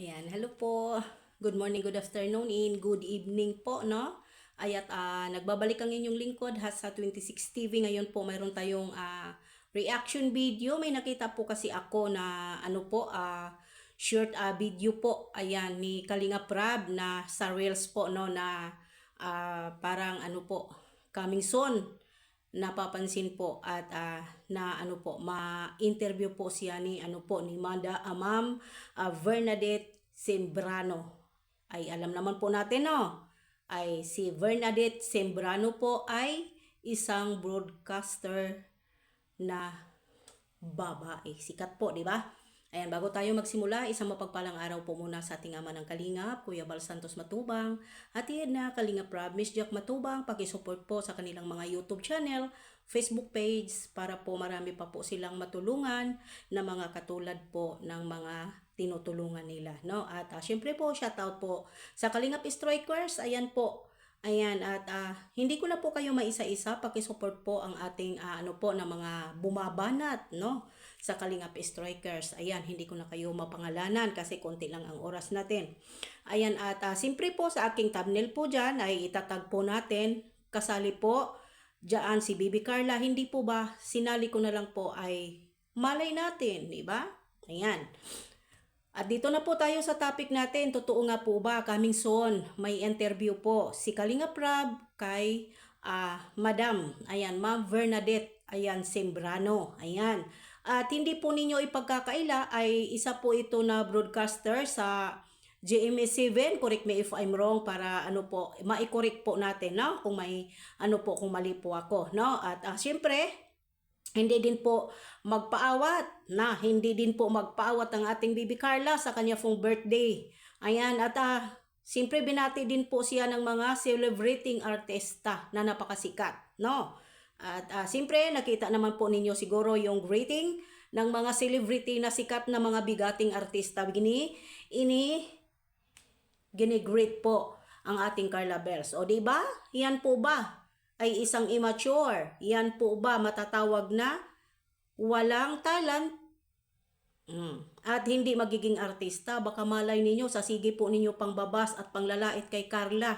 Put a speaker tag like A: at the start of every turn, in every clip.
A: Ayan, hello po. Good morning, good afternoon, good evening po, no? Ayat, nagbabalik ang inyong lingkod sa 26 TV. Ngayon po, mayroon tayong reaction video. May nakita po kasi ako na short video po. Ayan, ni Kalinga Prab na sa Reels po, no? Na parang coming soon napapansin po at ma-interview po siya ni ni Ma'am Bernadette Sembrano. Ay alam naman po natin, no, ay si Bernadette Sembrano po ay isang broadcaster na babae. Sikat po, di ba? Ayan, bago tayo magsimula, isang mapagpalang araw po muna sa ating ama ng Kalingap, Kuya Bal Santos Matubang, at iyan na Kalingap Rob, Miss Jack Matubang, pakisupport po sa kanilang mga YouTube channel, Facebook page, para po marami pa po silang matulungan na mga katulad po ng mga tinutulungan nila, no? At syempre po, shoutout po sa Kalingap Strikers, ayan po. Ayan, at hindi ko na po kayo maisa-isa, pakisupport po ang ating na mga bumabanat, no, sa Kalingap Strikers. Ayan, hindi ko na kayo mapangalanan kasi konti lang ang oras natin. Ayan, at siyempre po sa aking thumbnail po dyan ay itatag po natin, kasali po dyan si Bibi Carla. Hindi po ba, sinali ko na lang po ay malay natin, di ba? Ayan. At dito na po tayo sa topic natin. Totoo nga po ba, coming soon, may interview po si Kalinga Prab kay Madam, ayan, Ma'am Bernadette, ayan, Sembrano, ayan. At hindi po ninyo ipagkakaila ay isa po ito na broadcaster sa GMA7, correct me if I'm wrong, para mai-correct po natin, no? Kung may kung mali po ako, no? At syempre, hindi din po magpaawat ang ating Bibi Carla sa kanya pong birthday. Ayan, at siyempre binati din po siya ng mga celebrating artista na napakasikat, no? At siyempre nakita naman po ninyo siguro yung greeting ng mga celebrity na sikat na mga bigating artista. Gini-greet po ang ating Carla Bells. O di ba? Yan po ba ay isang immature? Yan po ba matatawag na walang talent? At hindi magiging artista? Baka malay ninyo, sa sige po ninyo pangbabas at panglalait kay Carla.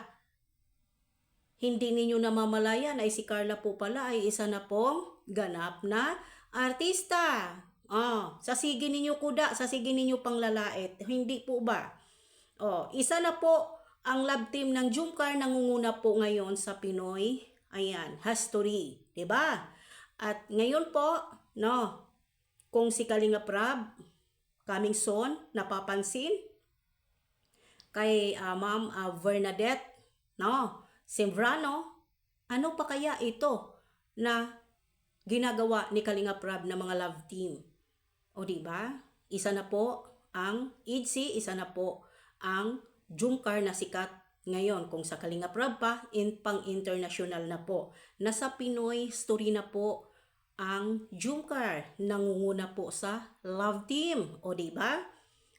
A: Hindi ninyo namamalayan ay si Carla po pala ay isa na pong ganap na artista. Sa sige ninyo kuda, sa sige ninyo panglalait. Hindi po ba? Isa na po ang love team ng Jumcar, nangunguna po ngayon sa Pinoy. Ayan, history, 'di ba? At ngayon po, no, kung si Kalinga Prab, coming soon, napapansin kay Ma'am Bernadette, no, Sembrano, ano pa kaya ito na ginagawa ni Kalinga Prab na mga love team? O di ba? Isa na po ang IDC, isa na po ang Jumcar na sikat ngayon. Kung sa Kalinga Prab pa, pang-international na po. Nasa Pinoy story na po ang Jumcar, nangunguna po sa love team. O di ba?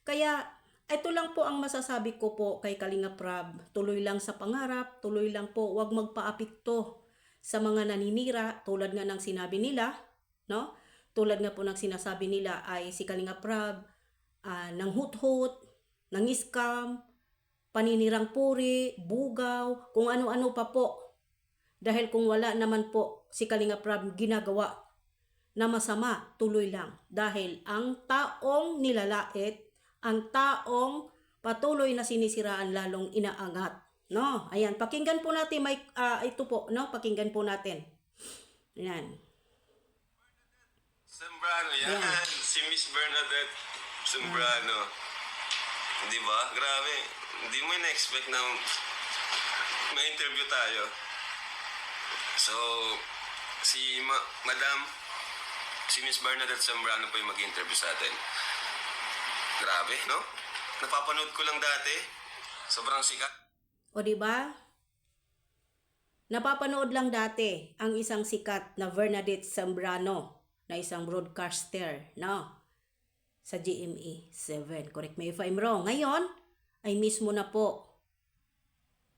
A: Kaya ito lang po ang masasabi ko po kay Kalinga Prab. Tuloy lang sa pangarap, tuloy lang po, wag magpaapekto sa mga naninira, tulad nga ng sinabi nila, no? Tulad nga po ng sinasabi nila ay si Kalinga Prab nang hut-hut, nang scam, paninirang puri, bugaw, kung ano-ano pa po. Dahil kung wala naman po si Kalinga Prab ginagawa na masama, tuloy lang. Dahil ang taong nilalait, ang taong patuloy na sinisiraan, lalong inaangat. No? Ayan, pakinggan po natin, ito po, no? Pakinggan po natin. Ayan.
B: Sembrano, yan. Si Miss Bernadette Sembrano. Di ba? Grabe. Hindi mo na-expect na may interview tayo. So, si Madam, si Miss Bernadette Sembrano po yung mag-interview sa atin. Grabe, no? Napapanood ko lang dati. Sobrang sikat.
A: O di ba? Napapanood lang dati ang isang sikat na Bernadette Sembrano na isang broadcaster, no? Sa GMA 7. Correct me if I'm wrong. Ngayon, ay mismo na po,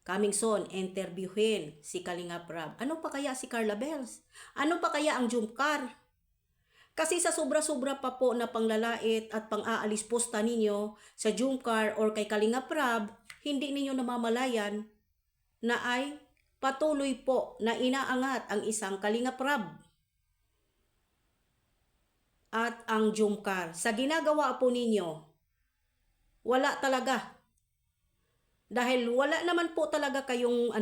A: coming soon, interviewin si Kalinga Prab. Ano pa kaya si Carla Bells? Ano pa kaya ang Jumcar? Kasi sa sobra-sobra pa po na panglalait at pang-aalis posta ninyo sa Jumcar or kay Kalinga Prab, hindi ninyo namamalayan na ay patuloy po na inaangat ang isang Kalinga Prab at ang Jumcar. Sa ginagawa po ninyo, wala talaga. Dahil wala naman po talaga kayong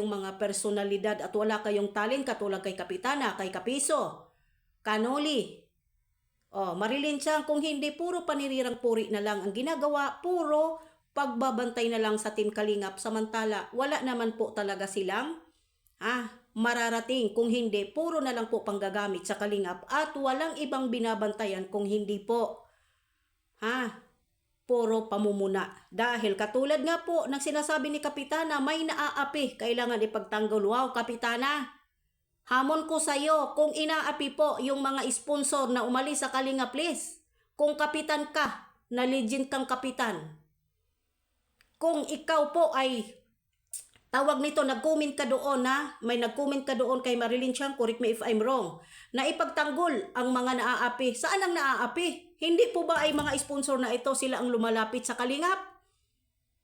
A: mga personalidad at wala kayong talent katulad kay Kapitana, kay Kapiso, Kanoli, Marilyn Chang, kung hindi puro panirirang puri na lang ang ginagawa, puro pagbabantay na lang sa Team Kalingap, samantala wala naman po talaga silang mararating, kung hindi puro na lang po panggagamit sa Kalingap at walang ibang binabantayan kung hindi po puro pamumuna. Dahil katulad nga po ng sinasabi ni Kapitana, may naaapi, kailangan ipagtanggol. Wow, Kapitana, hamon ko sa'yo, kung inaapi po yung mga sponsor na umalis sa Kalinga, please. Kung kapitan ka, na legend kang kapitan. Kung ikaw po ay, tawag nito, nag-comment ka doon may nag-comment ka doon kay Marilyn Chang, correct me if I'm wrong, na ipagtanggol ang mga naaapi. Saan ang naaapi? Hindi po ba ay mga sponsor na ito, sila ang lumalapit sa Kalingap?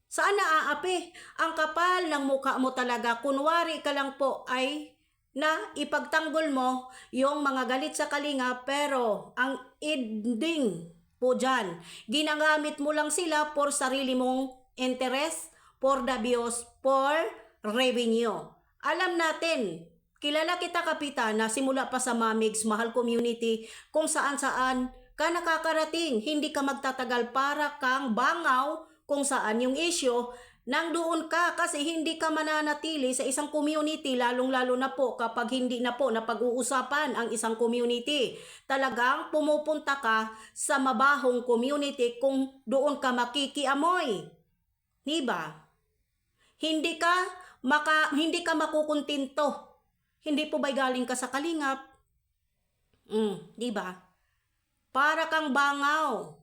A: Saan naaapi? Ang kapal ng mukha mo talaga, kunwari ka lang po ay na ipagtanggol mo yung mga galit sa Kalinga, pero ang ending po dyan, ginagamit mo lang sila for sarili mong interest, for the views, for revenue. Alam natin, kilala kita Kapitana, simula pa sa Mamigs, Mahal Community, kung saan-saan ka nakakarating, hindi ka magtatagal, para kang bangaw kung saan yung issue, nang doon ka, kasi hindi ka mananatili sa isang community, lalong-lalo na po kapag hindi na po napag-uusapan ang isang community. Talagang pumupunta ka sa mabahong community kung doon ka makikiamoy. Diba? Hindi ka makukuntinto. Hindi po ba'y galing ka sa Kalingap? Diba? Para kang bangaw.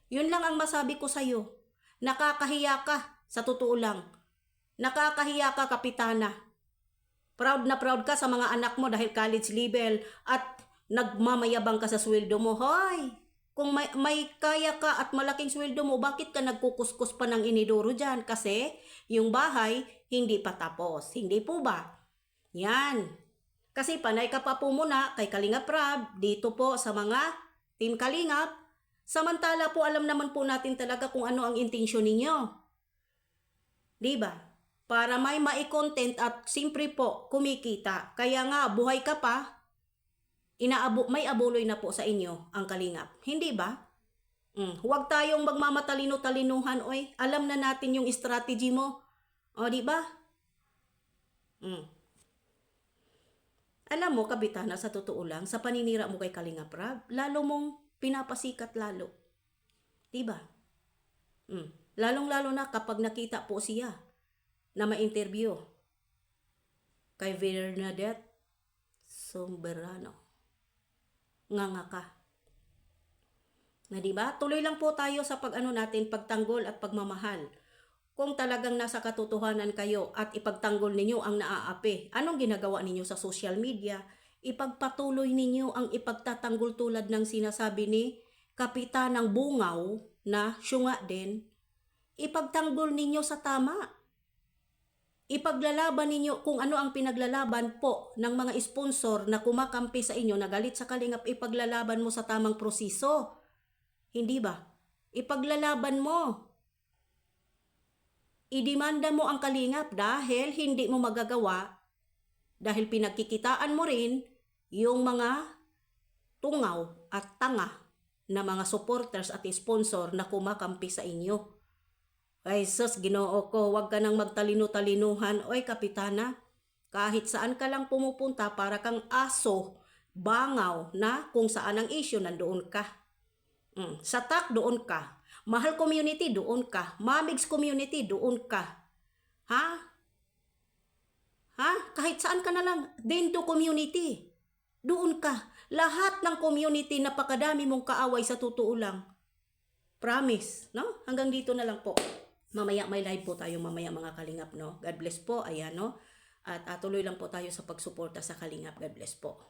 A: Yun lang ang masabi ko sa'yo. Nakakahiya ka, sa totoo lang. Nakakahiya ka, Kapitana. Proud na proud ka sa mga anak mo dahil college level at nagmamayabang ka sa sweldo mo. Hoy! Kung may kaya ka at malaking sweldo mo, bakit ka nagkukuskus pa ng inidoro dyan? Kasi yung bahay hindi pa tapos. Hindi po ba? Yan. Kasi panay ka pa po muna kay Kalinga Prab, dito po sa mga Team Kalingap. Samantala po alam naman po natin talaga kung ano ang intensyon ninyo. Diba? Para may mai-content at simpre po kumikita. Kaya nga buhay ka pa, may abuloy na po sa inyo ang Kalingap. Hindi ba? Huwag tayong magmamatalino-talinuhan, oy. Alam na natin yung strategy mo. O, di ba? Alam mo, Kapitana, sa totoo lang, sa paninira mo kay Kalinga Prab, lalo mong pinapasikat lalo. Diba? Lalong-lalo na kapag nakita po siya na ma-interview kay Bernadette Somberano. Nganga ka. Na diba? Tuloy lang po tayo sa pagtanggol at pagmamahal. Kung talagang nasa katotohanan kayo at ipagtanggol ninyo ang naaapi, anong ginagawa ninyo sa social media? Ipagpatuloy ninyo ang ipagtatanggol tulad ng sinasabi ni Kapitanang Bungaw na syunga din. Ipagtanggol ninyo sa tama. Ipaglalaban ninyo kung ano ang pinaglalaban po ng mga sponsor na kumakampi sa inyo, na galit sa Kalingap, ipaglalaban mo sa tamang proseso. Hindi ba? Ipaglalaban mo. Idemanda mo ang Kalingap dahil hindi mo magagawa, dahil pinagkikitaan mo rin yung mga tungaw at tanga na mga supporters at sponsor na kumakampi sa inyo. Ay sus, Ginoo ko, wag ka nang magtalino-talinuhan. Oy, Kapitana, kahit saan ka lang pumupunta, para kang aso, bangaw na kung saan ang issue, nandoon ka. Sa TAC, doon ka. Mahal Community, doon ka. Mamigs Community, doon ka. Kahit saan ka na lang, Dento Community, doon ka. Lahat ng community, napakadami mong kaaway, sa totoo lang. Promise, no? Hanggang dito na lang po. Mamaya may live po tayo mamaya, mga Kalingap, no? God bless po, ayan, no? At tuloy lang po tayo sa pagsuporta sa Kalingap. God bless po.